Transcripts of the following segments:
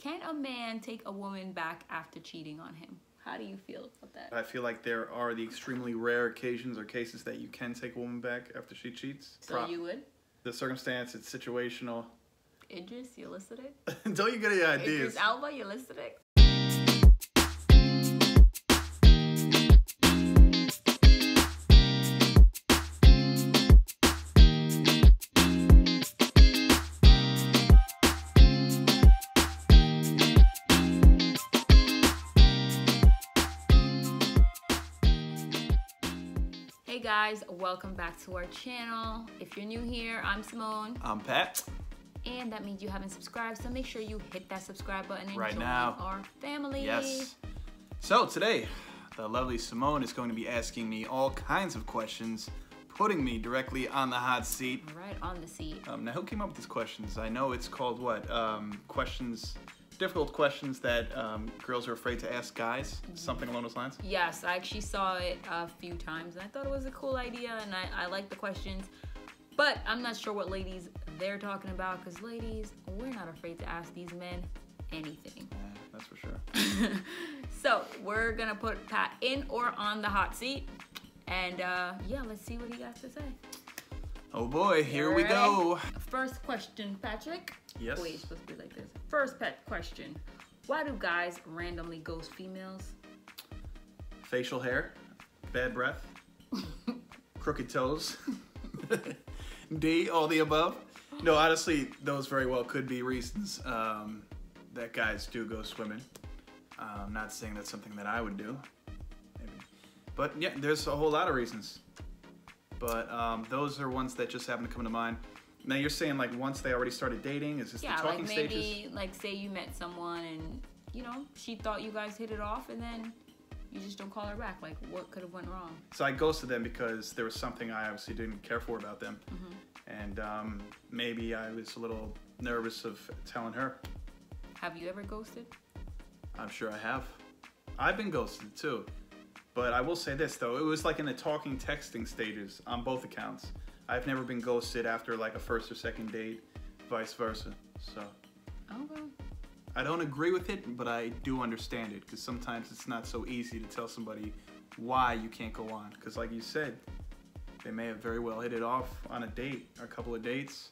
Can a man take a woman back after cheating on him? How do you feel about that? I feel like there are the extremely rare occasions or cases that you can take a woman back after she cheats. So you would? The circumstance, it's situational. Idris, you listening? Don't you get any ideas? Idris Elba, you listening? Hey guys, welcome back to our channel. If you're new here, I'm Simone. I'm Pat. And that means you haven't subscribed, so make sure you hit that subscribe button and right join now. Our family. Yes. So today, the lovely Simone is going to be asking me all kinds of questions, putting me directly on the hot seat. Right on the seat. Now, who came up with these questions? I know it's called what? Difficult questions that girls are afraid to ask guys. Something along those lines. Yes, I actually saw it a few times, and I thought it was a cool idea, and I like the questions. But I'm not sure what ladies they're talking about, because ladies, we're not afraid to ask these men anything. Yeah, that's for sure. So we're gonna put Pat in or on the hot seat, and yeah, let's see what he has to say. Oh boy, here we go. First question, Patrick. Yes. Wait, it's supposed to be like this. First pet question. Why do guys randomly ghost females? Facial hair, bad breath, crooked toes, D, all the above. No, honestly, those very well could be reasons that guys do go swimming. I'm not saying that's something that I would do, maybe. But yeah, there's a whole lot of reasons. But those are ones that just happen to come to mind. Now you're saying like once they already started dating, is this the talking like maybe, stages? like say you met someone and, you know, she thought you guys hit it off and then you just don't call her back. Like what could have went wrong? So I ghosted them because there was something I obviously didn't care for about them. And maybe I was a little nervous of telling her. Have you ever ghosted? I'm sure I have. I've been ghosted too. But I will say this though, it was like in the talking texting stages on both accounts. I've never been ghosted after like a first or second date, vice versa. So Okay. I don't agree with it, but I do understand it because sometimes it's not so easy to tell somebody why you can't go on. Because like you said, they may have very well hit it off on a date or a couple of dates,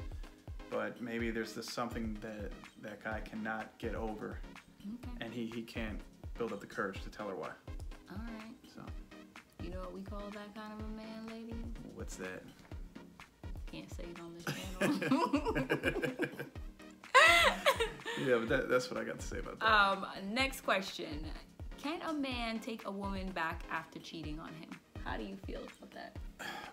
but maybe there's just something that that guy cannot get over, and he can't build up the courage to tell her why. All right. So you know what we call that kind of a man, lady? What's that? Can't say it on this channel. Yeah, but that's what I got to say about that. Next question. Can a man take a woman back after cheating on him? How do you feel about that?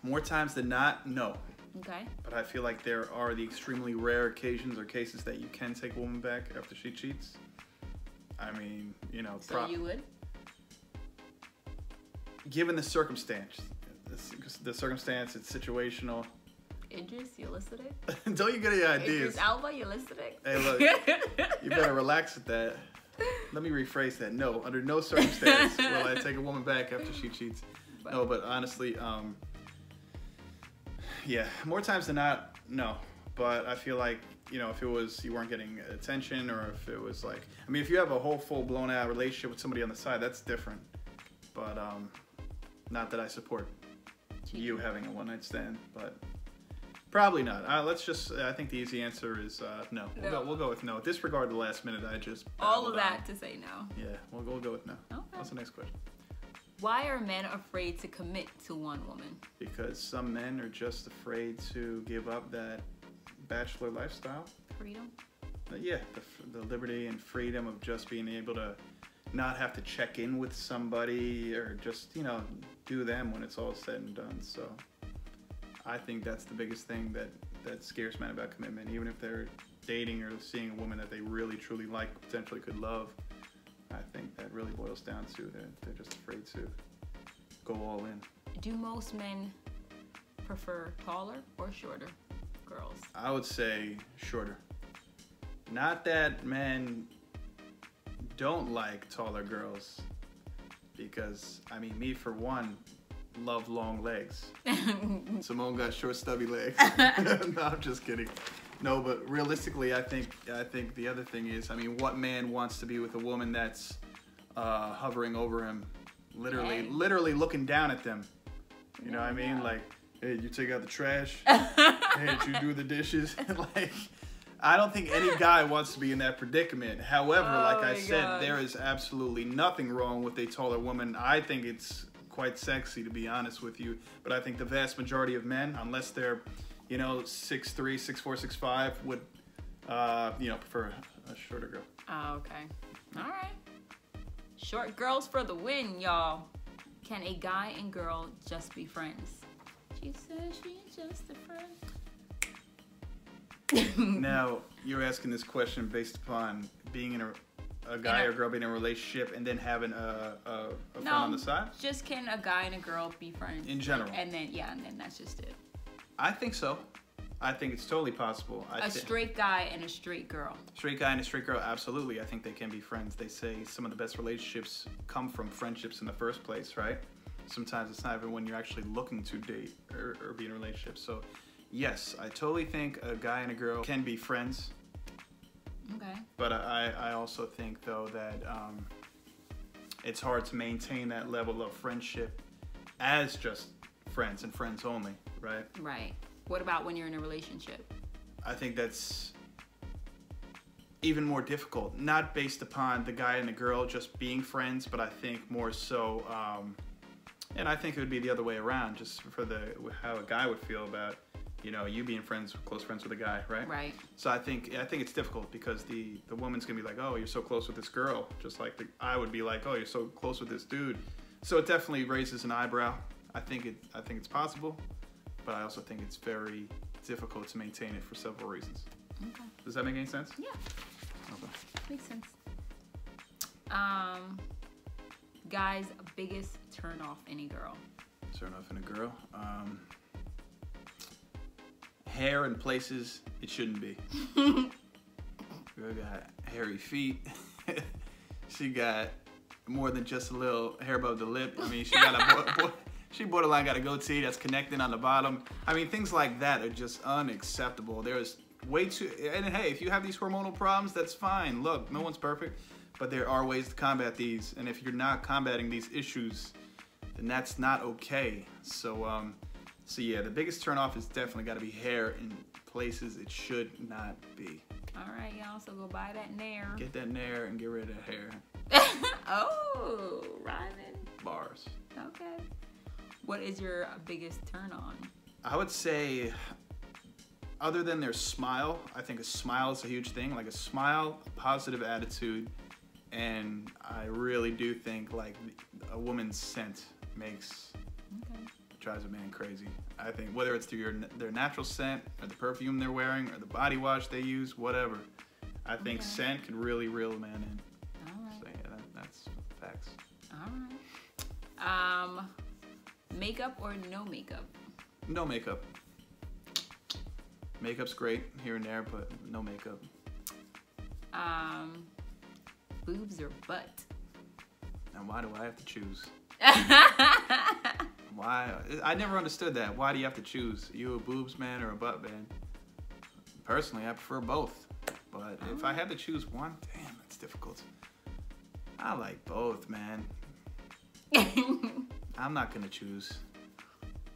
More times than not, no. Okay. But I feel like there are the extremely rare occasions or cases that you can take a woman back after she cheats. I mean, you know. So you would? Given the circumstance, it's situational. Idris, you listening? Don't you get any ideas? Idris Elba, you listening? Hey, look, you better relax with that. Let me rephrase that. No, under no circumstance will I take a woman back after she cheats. No, but honestly, yeah, more times than not, no. But I feel like, you know, if it was you weren't getting attention, or if it was like, I mean, if you have a whole full blown out relationship with somebody on the side, that's different. But not that I support you having a one night stand, but probably not. I think the easy answer is no. We'll go with no. Disregard the last minute I just all of that to say no. Yeah, we'll go with no. Okay. What's the next question? Why are men afraid to commit to one woman? Because some men are just afraid to give up that bachelor lifestyle. Freedom? Yeah, the liberty and freedom of just being able to not have to check in with somebody, or just, you know, do them when it's all said and done. So I think that's the biggest thing that scares men about commitment. Even if they're dating or seeing a woman that they really truly like, potentially could love, I think that really boils down to that they're just afraid to go all in. Do most men prefer taller or shorter girls? I would say shorter. Not that men don't like taller girls, because, I mean, me for one, love long legs. Simone got short, stubby legs. No, I'm just kidding. No, but realistically, I think the other thing is, I mean, what man wants to be with a woman that's hovering over him, literally looking down at them? You know what I mean? Like, hey, you take out the trash. Hey, did you do the dishes? Like, I don't think any guy wants to be in that predicament. However, like I said, there is absolutely nothing wrong with a taller woman. I think it's quite sexy, to be honest with you. But I think the vast majority of men, unless they're, 6'3", 6'4", 6'5", would, prefer a shorter girl. Oh, okay. All right. Short girls for the win, y'all. Can a guy and girl just be friends? She says she's just a friend. Now, you're asking this question based upon being in a guy or girl being in a relationship and then having a friend on the side? Just can a guy and a girl be friends? In general. And then that's just it. I think so. I think it's totally possible. A straight guy and a straight girl. Straight guy and a straight girl, absolutely. I think they can be friends. They say some of the best relationships come from friendships in the first place, right? Sometimes it's not even when you're actually looking to date or be in a relationship. So, yes, I totally think a guy and a girl can be friends. Okay. But I also think, though, that it's hard to maintain that level of friendship as just friends and friends only, right? Right. What about when you're in a relationship? I think that's even more difficult. Not based upon the guy and the girl just being friends, but I think more so, and I think it would be the other way around, just for how a guy would feel about, you being close friends with a guy, right? Right. So I think it's difficult because the woman's gonna be like, oh, you're so close with this girl, just like I would be like, oh, you're so close with this dude. So it definitely raises an eyebrow. I think it's possible, but I also think it's very difficult to maintain it for several reasons. Okay. Does that make any sense? Yeah. Okay. Makes sense. Guy's biggest turn off in a girl. Turn off in a girl. Hair in places it shouldn't be. Girl got hairy feet. She got more than just a little hair above the lip. I mean, she got she borderline got a goatee that's connecting on the bottom. I mean, things like that are just unacceptable. There's way too, and hey, if you have these hormonal problems, that's fine. Look, no one's perfect, but there are ways to combat these. And if you're not combating these issues, then that's not okay. So yeah, the biggest turnoff is definitely got to be hair in places it should not be. All right, y'all. So go buy that Nair. Get that Nair and get rid of the hair. Oh, rhyming. Bars. Okay. What is your biggest turn on? I would say, other than their smile, I think a smile is a huge thing. Like a smile, a positive attitude, and I really do think like a woman's scent drives a man crazy. I think whether it's through their natural scent or the perfume they're wearing or the body wash they use, whatever. I think scent can really reel a man in. All right. So yeah, that's facts. All right. Makeup or no makeup? No makeup. Makeup's great here and there, but no makeup. Boobs or butt? And why do I have to choose? Why? I never understood that. Why do you have to choose? Are you a boobs man or a butt man? Personally, I prefer both. But if I had to choose one, damn, that's difficult. I like both, man. I'm not gonna choose.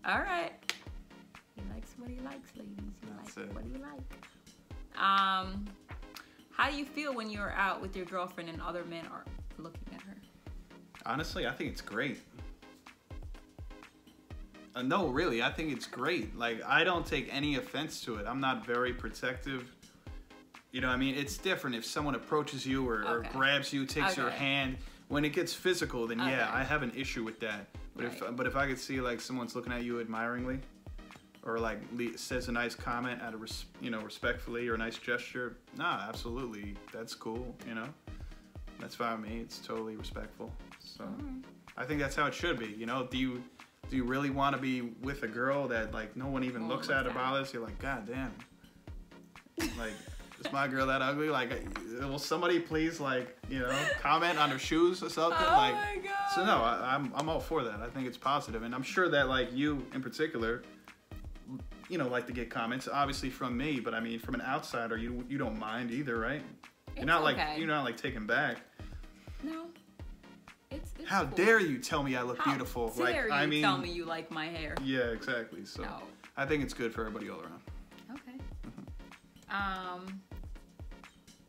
All right. He likes what he likes, ladies. That's like it. what he like. How do you feel when you're out with your girlfriend and other men are looking at her? Honestly, I think it's great. No, really, I think it's great. Like, I don't take any offense to it. I'm not very protective. You know what I mean? It's different if someone approaches you or grabs you, takes your hand. When it gets physical, then yeah, I have an issue with that. But if I could see like someone's looking at you admiringly, or like says a nice comment out of respectfully or a nice gesture, nah, absolutely, that's cool. That's fine with me. It's totally respectful. So I think that's how it should be. Do you really want to be with a girl that like no one even looks at or bothers? You're like, God damn, like. Is my girl that ugly? Like, will somebody please comment on her shoes or something? Oh my God. So no, I'm all for that. I think it's positive, and I'm sure that like you in particular you know, like to get comments, obviously from me, but I mean, from an outsider, you don't mind either, right? You're not like taken back. No. It's How cool. dare you tell me I look How beautiful? dare Like, I you mean, tell me you like my hair? Yeah, exactly. So No. I think it's good for everybody all around. Okay.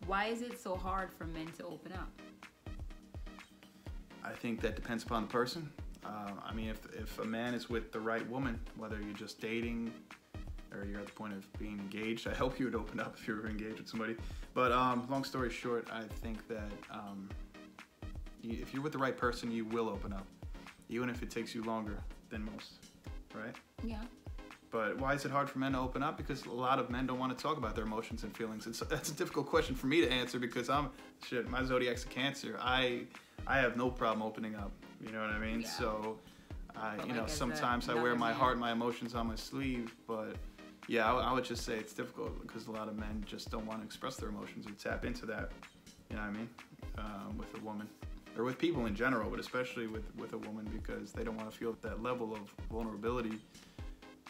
Why is it so hard for men to open up? I think that depends upon the person. I mean, if a man is with the right woman, whether you're just dating or you're at the point of being engaged, I hope you would open up if you were engaged with somebody. But long story short, I think that if you're with the right person, you will open up, even if it takes you longer than most, right? Yeah. But why is it hard for men to open up? Because a lot of men don't want to talk about their emotions and feelings. That's a difficult question for me to answer because my zodiac's a Cancer. I have no problem opening up. You know what I mean? Yeah. So, sometimes I wear my heart and my emotions on my sleeve. But yeah, I would just say it's difficult because a lot of men just don't want to express their emotions or tap into that. You know what I mean? With a woman. Or with people in general, but especially with a woman because they don't want to feel that level of vulnerability.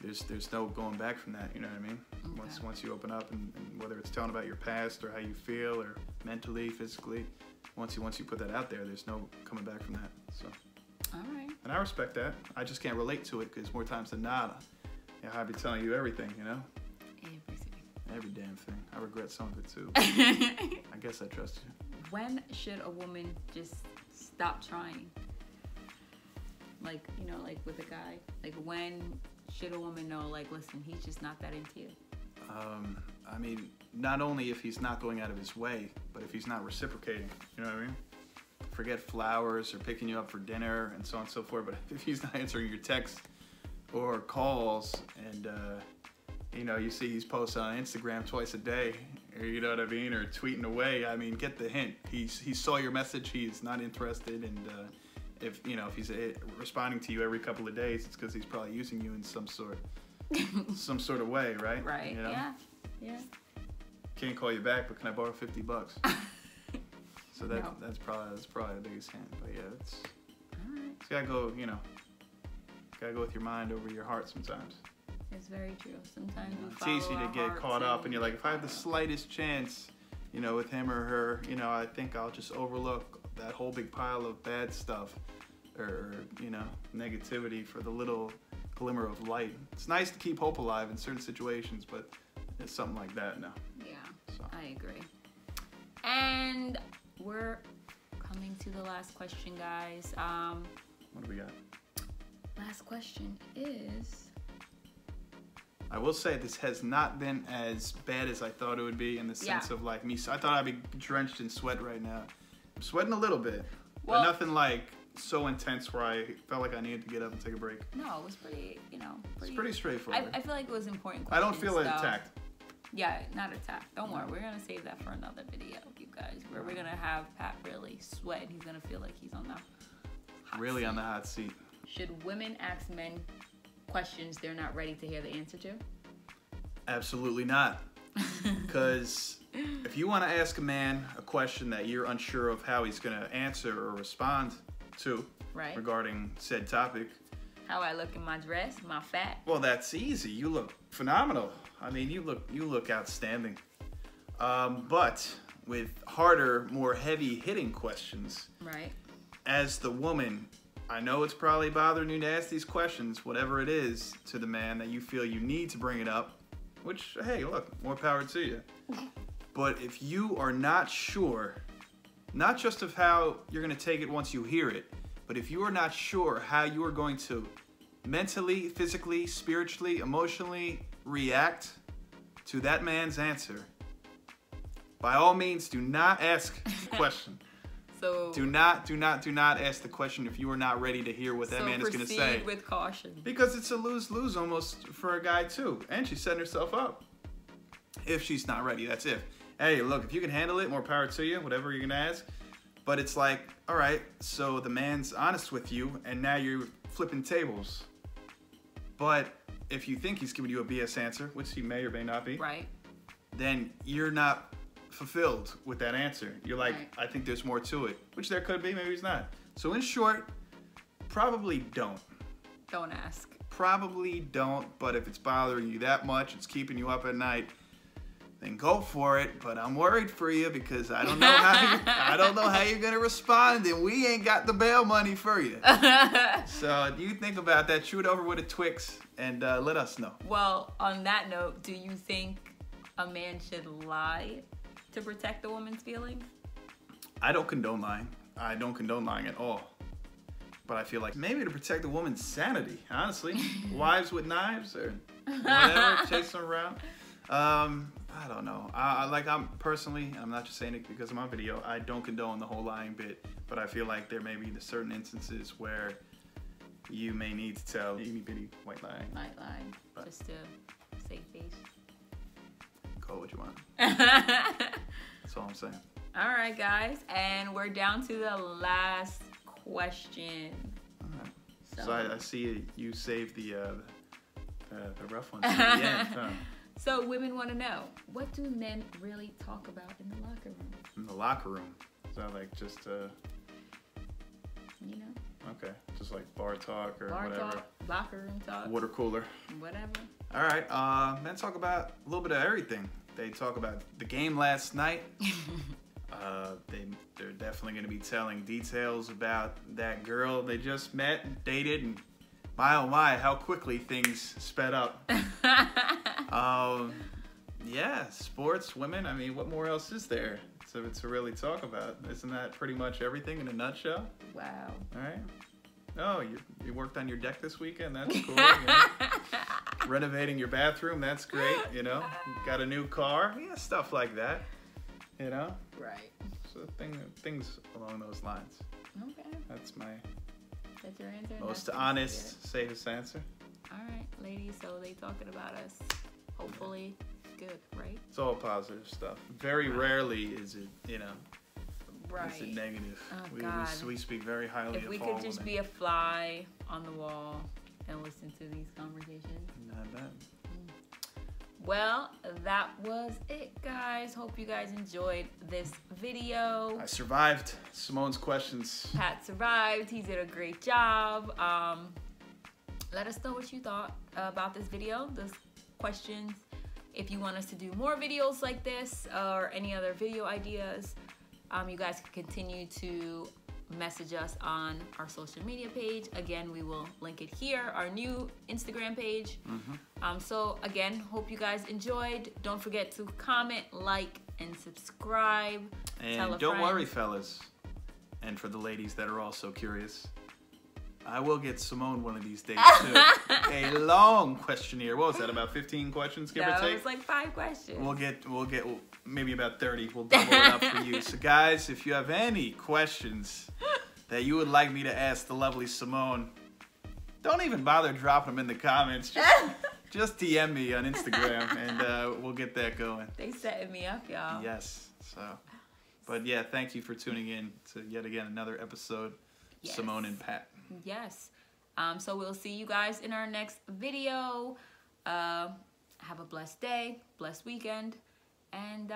There's no going back from that, you know what I mean? Okay. Once you open up and whether it's telling about your past or how you feel or mentally, physically, once you put that out there, there's no coming back from that. So. All right. And I respect that. I just can't relate to it because more times than not, I'd be telling you everything, you know? Everything. Every damn thing. I regret some of it too. I guess I trust you. When should a woman just stop trying? Like, like with a guy. Like when should a woman know, like, listen, he's just not that into you? I mean, not only if he's not going out of his way, but if he's not reciprocating, you know what I mean? Forget flowers or picking you up for dinner and so on and so forth, but if he's not answering your texts or calls and, you see he's posting on Instagram twice a day, or you know what I mean, or tweeting away, I mean, get the hint. He saw your message, he's not interested, and if he's responding to you every couple of days, it's because he's probably using you in some sort of way, right? Right. You know? Yeah. Can't call you back, but can I borrow $50? So that's probably the biggest hint. But yeah, it's gotta go. Gotta go with your mind over your heart sometimes. It's very true. Sometimes it's easy to get caught up, and you're like, if I have the slightest chance, with him or her, I think I'll just overlook that whole big pile of bad stuff or negativity for the little glimmer of light. It's nice to keep hope alive in certain situations, but it's something like that now. Yeah, so. I agree. And we're coming to the last question, guys. What do we got? Last question is... I will say this has not been as bad as I thought it would be in the sense of like me. I thought I'd be drenched in sweat right now. I'm sweating a little bit, but nothing like so intense where I felt like I needed to get up and take a break. No, it was pretty, It's pretty straightforward. I feel like it was important questions. I don't feel attacked. Yeah, not attacked. Don't worry. We're going to save that for another video, you guys, where we're going to have Pat really sweat. He's going to feel like he's on the hot seat. On the hot seat. Should women ask men questions they're not ready to hear the answer to? Absolutely not. Because if you want to ask a man a question that you're unsure of how he's going to answer or respond to regarding said topic. How I look in my dress, my fat. Well, that's easy. You look phenomenal. I mean, you look outstanding. But with harder, more heavy-hitting questions. Right. As the woman, I know it's probably bothering you to ask these questions, whatever it is, to the man that you feel you need to bring it up. Which, hey, look, more power to you. But if you are not sure, not just of how you're going to take it once you hear it, but if you are not sure how you are going to mentally, physically, spiritually, emotionally react to that man's answer, by all means, do not ask the question. So do not ask the question if you are not ready to hear what that man is going to say. Proceed with caution. Because it's a lose-lose almost for a guy too. And she's setting herself up. If she's not ready, that's it. Hey, look, if you can handle it, more power to you, whatever you're going to ask. But it's like, all right, so the man's honest with you, and now you're flipping tables. But if you think he's giving you a BS answer, which he may or may not be, right, then you're not fulfilled with that answer. You're like, I think there's more to it, which there could be, maybe he's not. So in short, probably don't. Don't ask. probably don't. But if it's bothering you that much, it's keeping you up at night, then go for it. But I'm worried for you because I don't know how you're gonna respond, and we ain't got the bail money for you. So you think about that. Shoot over with a Twix and let us know. Well, on that note, do you think a man should lie to protect a woman's feelings? I don't condone lying. I don't condone lying at all. But I feel like maybe to protect a woman's sanity, honestly. Wives with knives or whatever, chase them around. I don't know. I'm not just saying it because of my video. I don't condone the whole lying bit, but I feel like there may be certain instances where you may need to tell itty bitty white lie. White lie, just to save face. Call what you want. That's all I'm saying. All right, guys, and we're down to the last question. All right. So I see you saved the rough ones at the end. Huh? So women want to know, what do men really talk about in the locker room? In the locker room? Is that like just you know? Okay, just like bar talk or bar whatever. Talk, locker room talk. Water cooler. Whatever. All right, men talk about a little bit of everything. They talk about the game last night. They're definitely going to be telling details about that girl they just met and dated, and my oh my, how quickly things sped up. Yeah, sports, women. I mean, what more else is there to really talk about? Isn't that pretty much everything in a nutshell? Wow. All right. Oh, you worked on your deck this weekend. That's cool. You know? Renovating your bathroom. That's great. You know, got a new car. Yeah, stuff like that. You know. Right. So things along those lines. Okay. That's your answer. Most honest, safest answer. All right, ladies. So they talking about us. Hopefully, good, right? It's all positive stuff. Very rarely is it, you know. Right. Is it negative? Oh, God. We speak very highly of all women. If we could just be a fly on the wall and listen to these conversations. Not bad. Well, that was it, guys. Hope you guys enjoyed this video. I survived Simone's questions. Pat survived. He did a great job. Let us know what you thought about this video, those questions. If you want us to do more videos like this or any other video ideas, you guys can continue to message us on our social media page. Again, we will link it here, our new Instagram page. So again, hope you guys enjoyed. Don't forget to comment, like, and subscribe. And don't worry, fellas, and for the ladies that are also curious, I will get Simone one of these days too. A long questionnaire. What was that? About 15 questions, give or take? It was like 5 questions. We'll get maybe about 30. We'll double it up for you. So guys, if you have any questions that you would like me to ask the lovely Simone, don't even bother dropping them in the comments. Just DM me on Instagram and we'll get that going. They setting me up, y'all. Yes. So, but yeah, thank you for tuning in to yet again another episode. Yes. Simone and Pat. Yes. So we'll see you guys in our next video. Have a blessed day, blessed weekend. And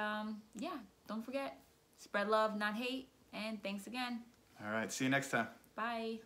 yeah, don't forget, spread love, not hate. And thanks again. All right. See you next time. Bye.